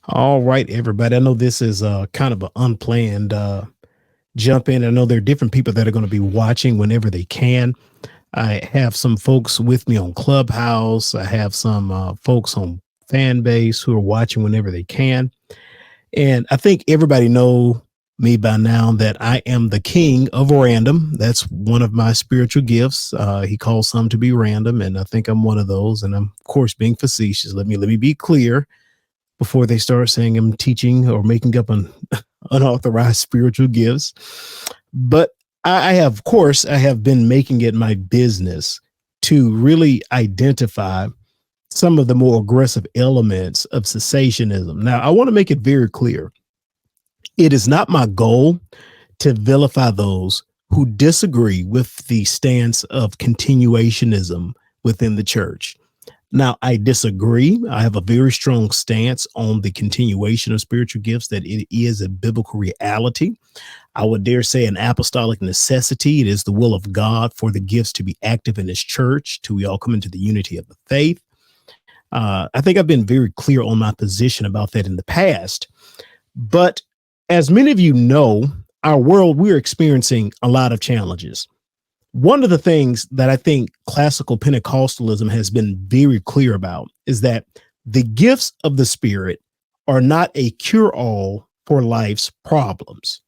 All right, everybody. I know this is kind of an unplanned jump in. I know there are different people that are going to be watching whenever they can. I have some folks with me on Clubhouse. I have some folks on fan base who are watching whenever they can. And I think everybody know me by now that I am the king of random. That's one of my spiritual gifts. He calls some to be random, and I think I'm one of those. And I'm, of course, being facetious. Let me be clear before they start saying I'm teaching or making up an unauthorized spiritual gifts. But I have, of course, I have been making it my business to really identify some of the more aggressive elements of cessationism. Now, I want to make it very clear. It is not my goal to vilify those who disagree with the stance of continuationism within the church. Now, I disagree. I have a very strong stance on the continuation of spiritual gifts, that it is a biblical reality. I would dare say an apostolic necessity. It is the will of God for the gifts to be active in his church till we all come into the unity of the faith. I think I've been very clear on my position about that in the past. But as many of you know, our world, we're experiencing a lot of challenges. One of the things that I think classical Pentecostalism has been very clear about is that the gifts of the Spirit are not a cure-all for life's problems.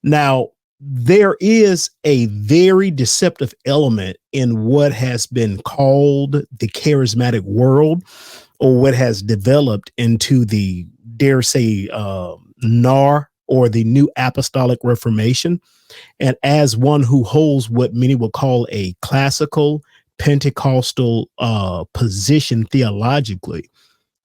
Now, there is a very deceptive element in what has been called the charismatic world, or what has developed into the, dare say, NAR, or the New Apostolic Reformation. And as one who holds what many will call a classical Pentecostal position theologically,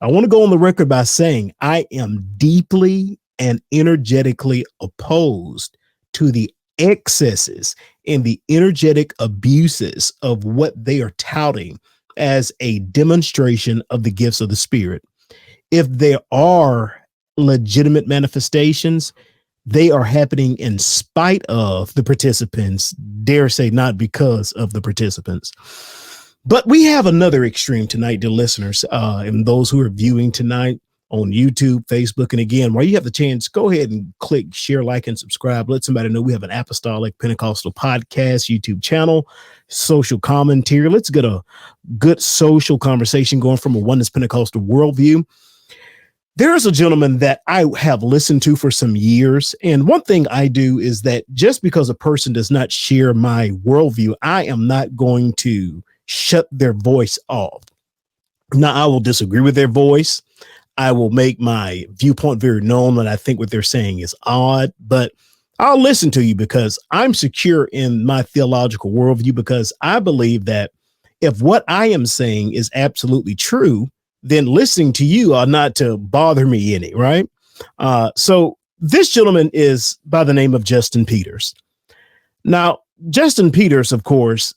I want to go on the record by saying I am deeply and energetically opposed to the excesses and the energetic abuses of what they are touting as a demonstration of the gifts of the Spirit. If there are legitimate manifestations, they are happening in spite of the participants, dare say not because of the participants. But we have another extreme tonight, dear listeners, and those who are viewing tonight on YouTube, Facebook. And again, while you have the chance, go ahead and click, share, like, and subscribe. Let somebody know we have an Apostolic Pentecostal podcast, YouTube channel, social commentary. Let's get a good social conversation going from a Oneness Pentecostal worldview. There is a gentleman that I have listened to for some years. And one thing I do is that just because a person does not share my worldview, I am not going to shut their voice off. Now, I will disagree with their voice. I will make my viewpoint very known when I think what they're saying is odd, but I'll listen to you because I'm secure in my theological worldview, because I believe that if what I am saying is absolutely true, then listening to you are not to bother me any, right? So this gentleman is by the name of Justin Peters. Now, Justin Peters, of course,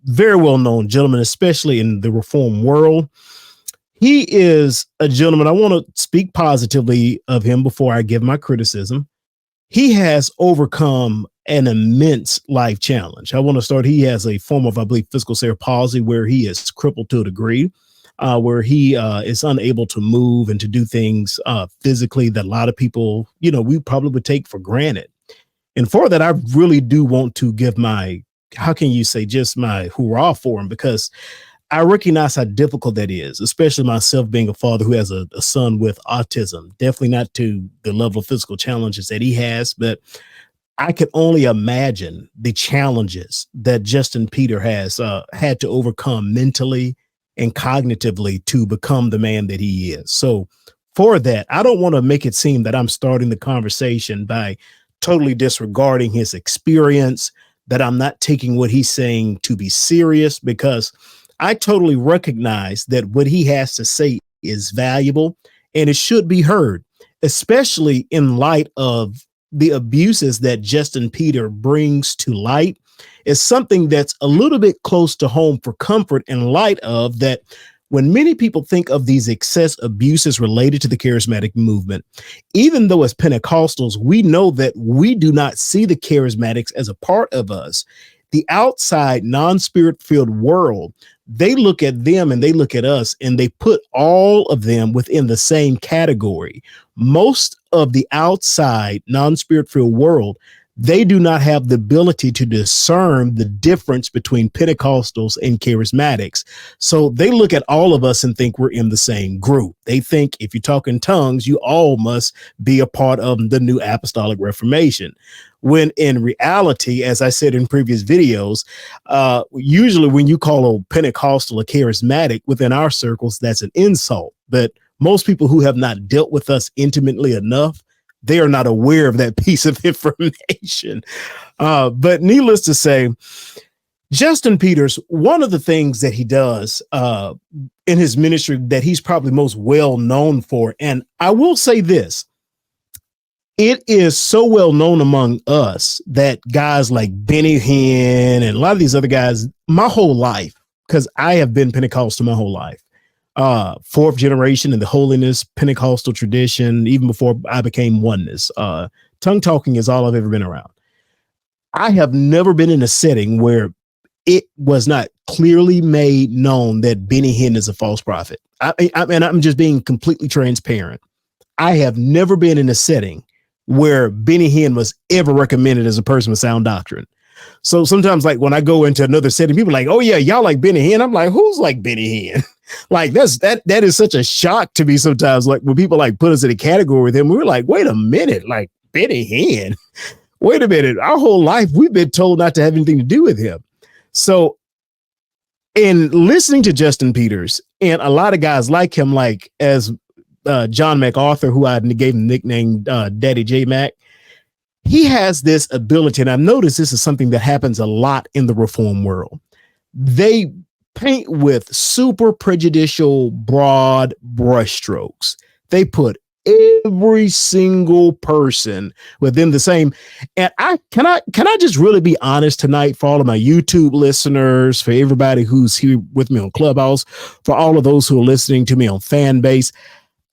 very well-known gentleman, especially in the Reform world. He is a gentleman. I want to speak positively of him before I give my criticism. He has overcome an immense life challenge. I want to start. He has a form of, I believe, physical cerebral palsy, where he is crippled to a degree. Where he is unable to move and to do things physically that a lot of people, we probably would take for granted. And for that, I really do want to give my, how can you say, just my hurrah for him, because I recognize how difficult that is, especially myself being a father who has a son with autism. Definitely not to the level of physical challenges that he has, but I could only imagine the challenges that Justin Peter has had to overcome mentally and cognitively to become the man that he is. So for that, I don't want to make it seem that I'm starting the conversation by totally disregarding his experience, that I'm not taking what he's saying to be serious, because I totally recognize that what he has to say is valuable and it should be heard, especially in light of the abuses that Justin Peter brings to light. Is something that's a little bit close to home for comfort, in light of that when many people think of these excess abuses related to the charismatic movement, even though as Pentecostals, we know that we do not see the charismatics as a part of us, the outside non-spirit filled world they look at them and they look at us and they put all of them within the same category. Most of the outside non-spirit-filled world, they do not have the ability to discern the difference between Pentecostals and charismatics. So they look at all of us and think we're in the same group. They think if you talk in tongues, you all must be a part of the New Apostolic Reformation. When in reality, as I said in previous videos, usually when you call a Pentecostal a charismatic within our circles, that's an insult. But most people who have not dealt with us intimately enough, they are not aware of that piece of information. But needless to say, Justin Peters, one of the things that he does in his ministry that he's probably most well known for, and I will say this, it is so well known among us that guys like Benny Hinn and a lot of these other guys, my whole life, because I have been Pentecostal my whole life, fourth generation in the Holiness Pentecostal tradition, even before I became Oneness. Tongue talking is all I've ever been around. I have never been in a setting where it was not clearly made known that Benny Hinn is a false prophet. And I'm just being completely transparent. I have never been in a setting where Benny Hinn was ever recommended as a person with sound doctrine. So sometimes, like when I go into another setting, people are like, "Oh yeah, y'all like Benny Hinn." I'm like, "Who's like Benny Hinn?" Like that is such a shock to me sometimes. Like when people like put us in a category with him, we're like, "Wait a minute, like Benny Hinn? Wait a minute, our whole life we've been told not to have anything to do with him." So in listening to Justin Peters and a lot of guys like him, like as John MacArthur, who I gave him the nickname Daddy J Mac, he has this ability, and I've noticed this is something that happens a lot in the Reform world. They paint with super prejudicial, broad brushstrokes. They put every single person within the same. And can I just really be honest tonight for all of my YouTube listeners, for everybody who's here with me on Clubhouse, for all of those who are listening to me on Fanbase,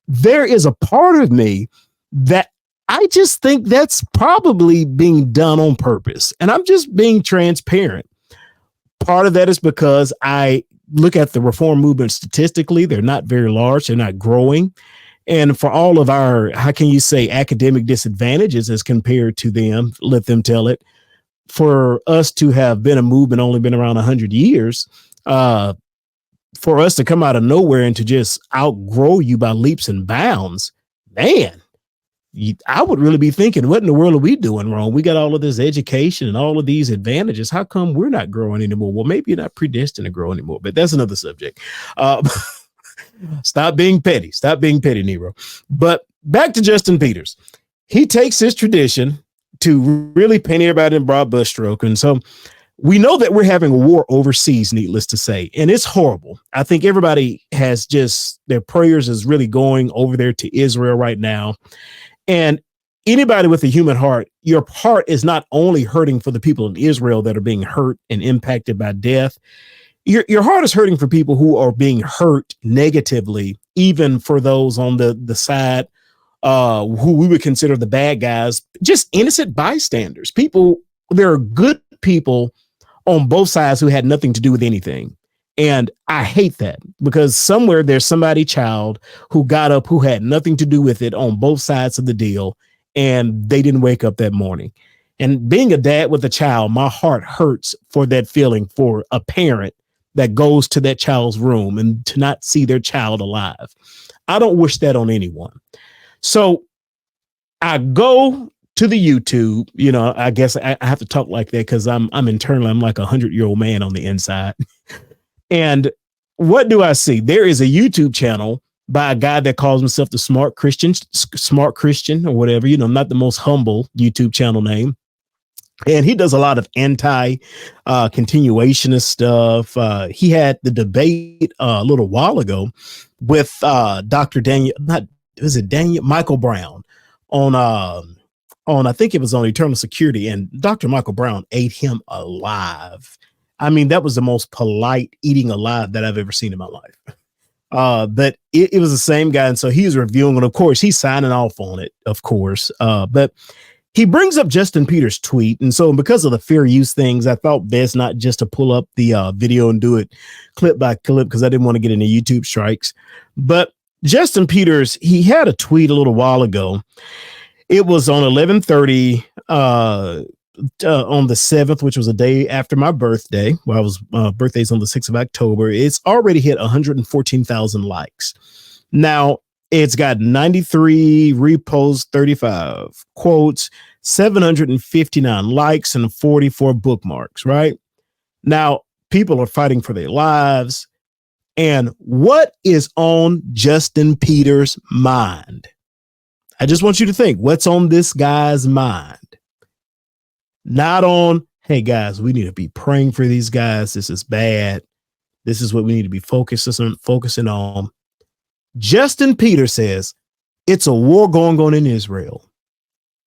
there is a part of me that I just think that's probably being done on purpose. And I'm just being transparent. Part of that is because I look at the Reform movement statistically. They're not very large. They're not growing. And for all of our, how can you say, academic disadvantages as compared to them, let them tell it, for us to have been a movement only been around 100 years, for us to come out of nowhere and to just outgrow you by leaps and bounds, man, I would really be thinking, what in the world are we doing wrong? We got all of this education and all of these advantages. How come we're not growing anymore? Well, maybe you're not predestined to grow anymore, but that's another subject. Stop being petty. Stop being petty, Nero. But back to Justin Peters. He takes his tradition to really paint everybody in broad brushstroke. And so we know that we're having a war overseas, needless to say, and it's horrible. I think everybody has just their prayers is really going over there to Israel right now. And anybody with a human heart, your heart is not only hurting for the people in Israel that are being hurt and impacted by death. Your heart is hurting for people who are being hurt negatively, even for those on the side who we would consider the bad guys, just innocent bystanders. People, there are good people on both sides who had nothing to do with anything. And I hate that because somewhere there's somebody child who got up who had nothing to do with it on both sides of the deal, and they didn't wake up that morning. And being a dad with a child, my heart hurts for that feeling for a parent that goes to that child's room and to not see their child alive. I don't wish that on anyone. So I go to the YouTube, you know, I guess I have to talk like that because I'm internally, I'm like 100-year-old man on the inside. And what do I see? There is a YouTube channel by a guy that calls himself the Smart Christian or whatever, you know, not the most humble YouTube channel name. And he does a lot of anti-continuationist stuff. He had the debate a little while ago with Dr. Michael Brown on I think it was on Eternal Security, and Dr. Michael Brown ate him alive. I mean, that was the most polite eating alive that I've ever seen in my life. But it was the same guy, and so he was reviewing it. Of course, he's signing off on it, of course. But he brings up Justin Peters' tweet. And so because of the fair use things, I thought best not just to pull up the video and do it clip by clip because I didn't want to get any YouTube strikes. But Justin Peters, he had a tweet a little while ago. It was on 11:30 on the 7th, which was a day after my birthday. Well, I was birthday's on the 6th of October. It's already hit 114,000 likes. Now, it's got 93 reposts, 35 quotes, 759 likes, and 44 bookmarks, right? Now, people are fighting for their lives. And what is on Justin Peters' mind? I just want you to think, what's on this guy's mind? Not on, hey, guys, we need to be praying for these guys. This is bad. This is what we need to be focusing on. Justin Peters says it's a war going on in Israel.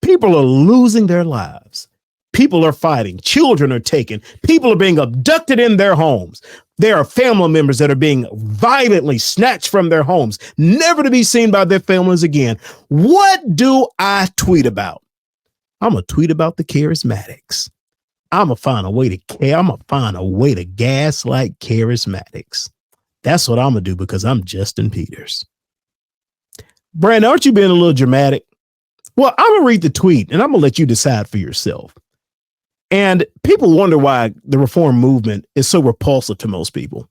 People are losing their lives. People are fighting. Children are taken. People are being abducted in their homes. There are family members that are being violently snatched from their homes, never to be seen by their families again. What do I tweet about? I'm going to tweet about the charismatics. I'm going to find a way to gaslight charismatics. That's what I'm going to do because I'm Justin Peters. Brandon, aren't you being a little dramatic? Well, I'm going to read the tweet and I'm going to let you decide for yourself. And people wonder why the reform movement is so repulsive to most people.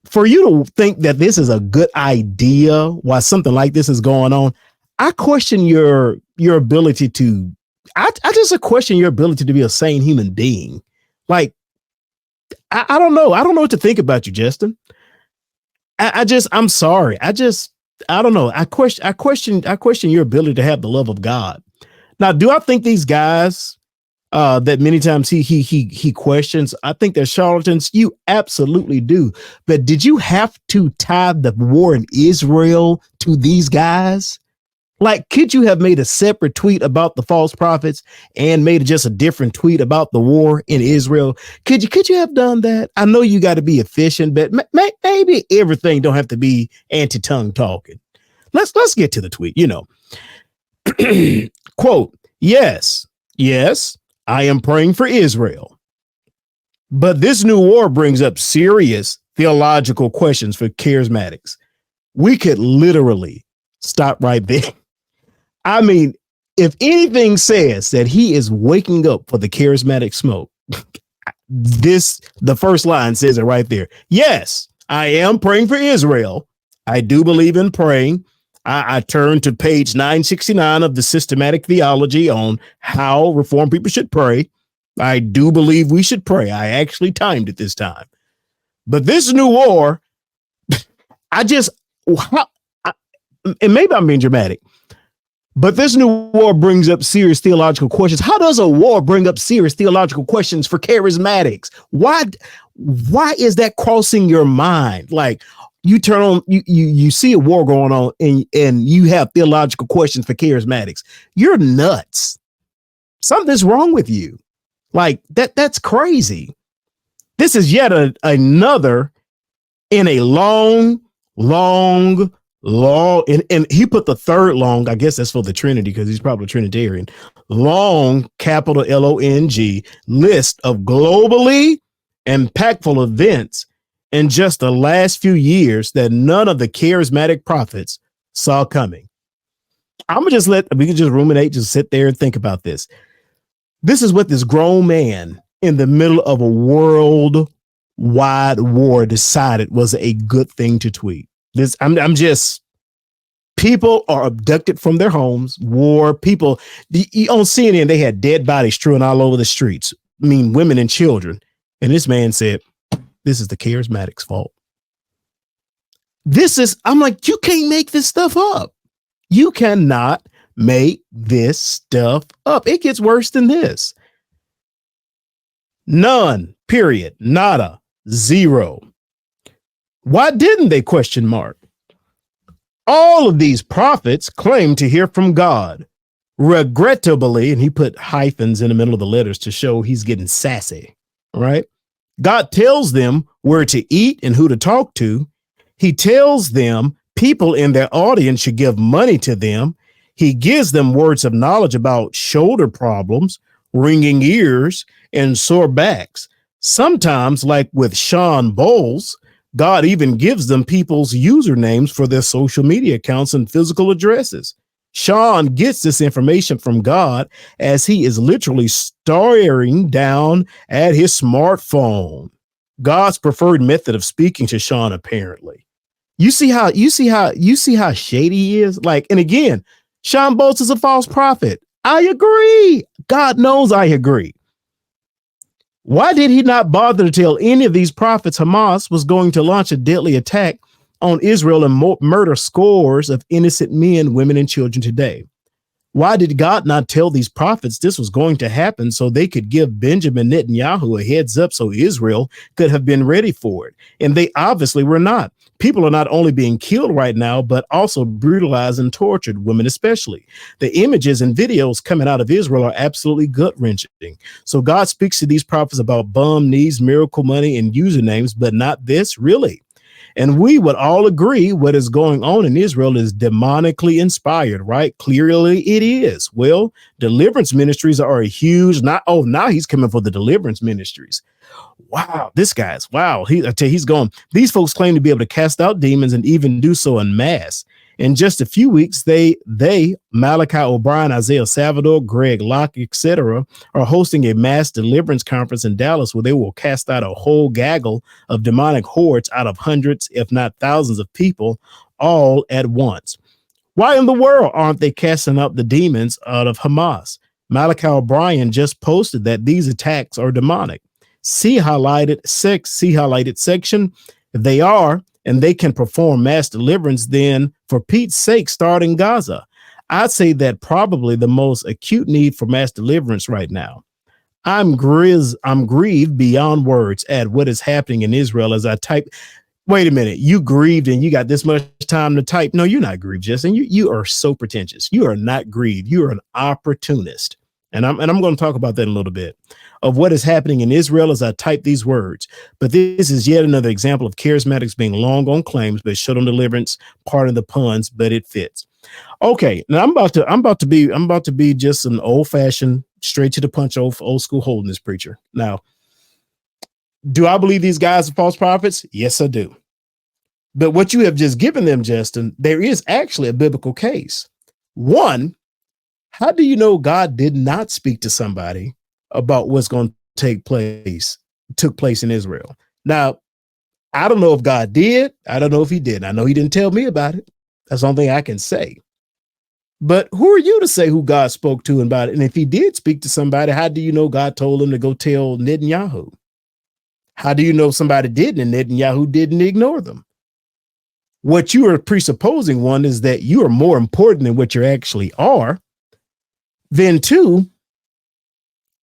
For you to think that this is a good idea, why something like this is going on, I question your ability to, I just question your ability to be a sane human being. Like, I don't know. I don't know what to think about you, Justin. I'm sorry. I don't know. I question your ability to have the love of God. Now, do I think these guys that many times he questions, I think they're charlatans? You absolutely do. But did you have to tie the war in Israel to these guys? Like, could you have made a separate tweet about the false prophets and made just a different tweet about the war in Israel? Could you have done that? I know you got to be efficient, but maybe everything don't have to be anti-tongue talking. Let's get to the tweet. Quote, yes, I am praying for Israel, but this new war brings up serious theological questions for charismatics. We could literally stop right there. I mean, if anything says that he is waking up for the charismatic smoke, the first line says it right there. Yes, I am praying for Israel. I do believe in praying. I turn to page 969 of the Systematic Theology on how Reformed people should pray. I do believe we should pray. I actually timed it this time. But this new war, and maybe I'm being dramatic, but this new war brings up serious theological questions. How does a war bring up serious theological questions for charismatics? Why is that crossing your mind? Like, you turn on, you see a war going on and you have theological questions for charismatics. You're nuts. Something's wrong with you. Like, that's crazy. This is yet another in a long, and he put the third long, I guess that's for the Trinity because he's probably Trinitarian, long, capital LONG, list of globally impactful events in just the last few years that none of the charismatic prophets saw coming. We can just ruminate, just sit there and think about this. This is what this grown man in the middle of a worldwide war decided was a good thing to tweet. People are abducted from their homes, war, people, on CNN, they had dead bodies strewn all over the streets. I mean, women and children. And this man said, this is the charismatics' fault. I'm like, you can't make this stuff up. You cannot make this stuff up. It gets worse than this. None, period, nada, zero. Why didn't they ? All of these prophets claim to hear from God. Regrettably, and he put hyphens in the middle of the letters to show he's getting sassy, right? God tells them where to eat and who to talk to. He tells them people in their audience should give money to them. He gives them words of knowledge about shoulder problems, ringing ears, and sore backs. Sometimes, like with Sean Bowles, God even gives them people's usernames for their social media accounts and physical addresses. Sean gets this information from God as he is literally staring down at his smartphone. God's preferred method of speaking to Sean, apparently. You see how shady he is? Like, and again, Sean Bowles is a false prophet. I agree. God knows I agree. Why did he not bother to tell any of these prophets Hamas was going to launch a deadly attack on Israel and murder scores of innocent men, women, and children today? Why did God not tell these prophets this was going to happen so they could give Benjamin Netanyahu a heads up so Israel could have been ready for it? And they obviously were not. People are not only being killed right now, but also brutalized and tortured, women especially. The images and videos coming out of Israel are absolutely gut-wrenching. So God speaks to these prophets about bum knees, miracle money, and usernames, but not this, really. And we would all agree what is going on in Israel is demonically inspired, right? Clearly it is. Well, deliverance ministries are a huge, now he's coming for the deliverance ministries. Wow, this guy's, wow. He's going, these folks claim to be able to cast out demons and even do so en masse. In just a few weeks, they, Malachi O'Brien, Isaiah Salvador, Greg Locke, etc., are hosting a mass deliverance conference in Dallas where they will cast out a whole gaggle of demonic hordes out of hundreds, if not thousands of people all at once. Why in the world aren't they casting out the demons out of Hamas? Malachi O'Brien just posted that these attacks are demonic. See highlighted section. If they are, and they can perform mass deliverance, then for Pete's sake, start in Gaza. I'd say that probably the most acute need for mass deliverance right now. I'm grieved beyond words at what is happening in Israel as I type. Wait a minute, you grieved and you got this much time to type? No, you're not grieved, Justin. You are so pretentious. You are not grieved. You are an opportunist. And I'm going to talk about that in a little bit of what is happening in Israel as I type these words. But this is yet another example of charismatics being long on claims, but short on deliverance. Pardon the puns, but it fits. Okay, now I'm about to be just an old fashioned, straight to the punch, old school holiness preacher. Now, do I believe these guys are false prophets? Yes, I do. But what you have just given them, Justin, there is actually a biblical case. One, how do you know God did not speak to somebody about what's going to took place in Israel? Now, I don't know if God did. I don't know if he did. I know he didn't tell me about it. That's the only thing I can say. But who are you to say who God spoke to about it? And if he did speak to somebody, how do you know God told him to go tell Netanyahu? How do you know somebody didn't and Netanyahu didn't ignore them? What you are presupposing, one, is that you are more important than what you actually are. Then two,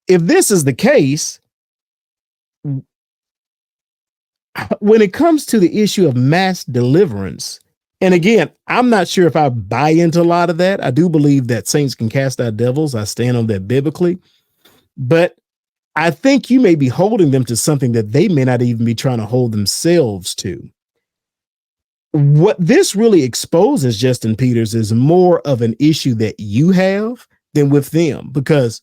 if this is the case, when it comes to the issue of mass deliverance, and again, I'm not sure if I buy into a lot of that. I do believe that saints can cast out devils. I stand on that biblically. But I think you may be holding them to something that they may not even be trying to hold themselves to. What this really exposes, Justin Peters, is more of an issue that you have than with them, because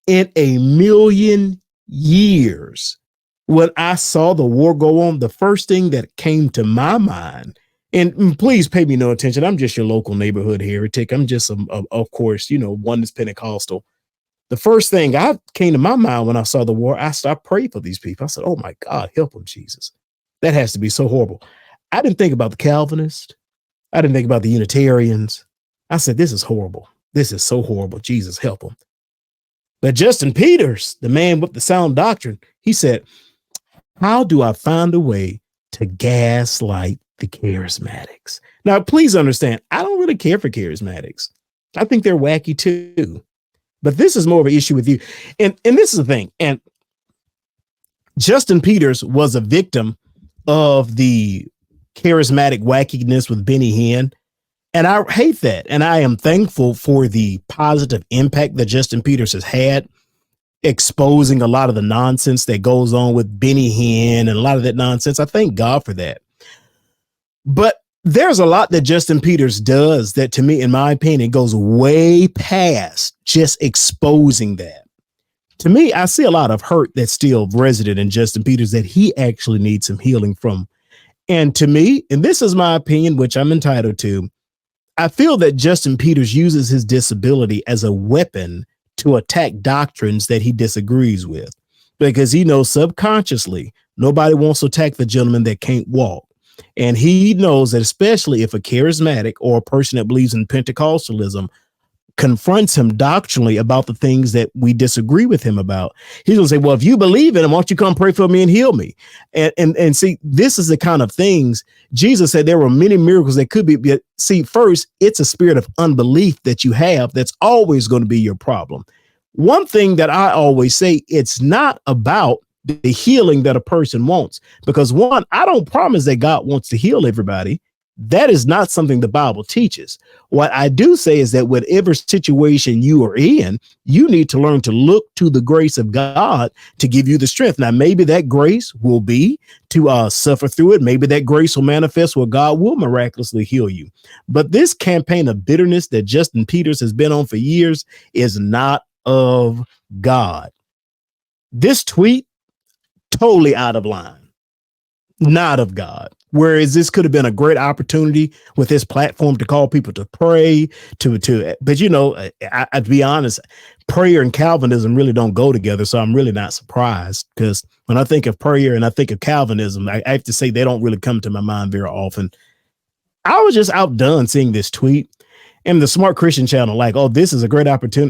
in a million years, when I saw the war go on, the first thing that came to my mind, and please pay me no attention, I'm just your local neighborhood heretic. I'm just, of course, Oneness-Pentecostal. The first thing I came to my mind when I saw the war, I prayed for these people. I said, oh my God, help them, Jesus. That has to be so horrible. I didn't think about the Calvinists. I didn't think about the Unitarians. I said, this is horrible. This is so horrible. Jesus, help them. But Justin Peters, the man with the sound doctrine, he said, how do I find a way to gaslight the charismatics? Now, please understand, I don't really care for charismatics. I think they're wacky too. But this is more of an issue with you. And this is the thing. And Justin Peters was a victim of the charismatic wackiness with Benny Hinn. And I hate that. And I am thankful for the positive impact that Justin Peters has had, exposing a lot of the nonsense that goes on with Benny Hinn and a lot of that nonsense. I thank God for that. But there's a lot that Justin Peters does that, to me, in my opinion, goes way past just exposing that. To me, I see a lot of hurt that's still resident in Justin Peters that he actually needs some healing from. And to me, and this is my opinion, which I'm entitled to, I feel that Justin Peters uses his disability as a weapon to attack doctrines that he disagrees with, because he knows subconsciously nobody wants to attack the gentleman that can't walk. And he knows that, especially if a charismatic or a person that believes in Pentecostalism confronts him doctrinally about the things that we disagree with him about, he's going to say, well, if you believe in him, why don't you come pray for me and heal me? And see, this is the kind of things Jesus said there were many miracles that could be. But see, first, it's a spirit of unbelief that you have that's always going to be your problem. One thing that I always say, it's not about the healing that a person wants, because one, I don't promise that God wants to heal everybody. That is not something the Bible teaches. What I do say is that whatever situation you are in, you need to learn to look to the grace of God to give you the strength. Now, maybe that grace will be to suffer through it. Maybe that grace will manifest where God will miraculously heal you. But this campaign of bitterness that Justin Peters has been on for years is not of God. This tweet, totally out of line, not of God. Whereas this could have been a great opportunity with this platform to call people to pray, but you know, to be honest, prayer and Calvinism really don't go together. So I'm really not surprised, because when I think of prayer and I think of Calvinism, I have to say they don't really come to my mind very often. I was just outdone seeing this tweet and the Smart Christian channel, like, oh, this is a great opportunity.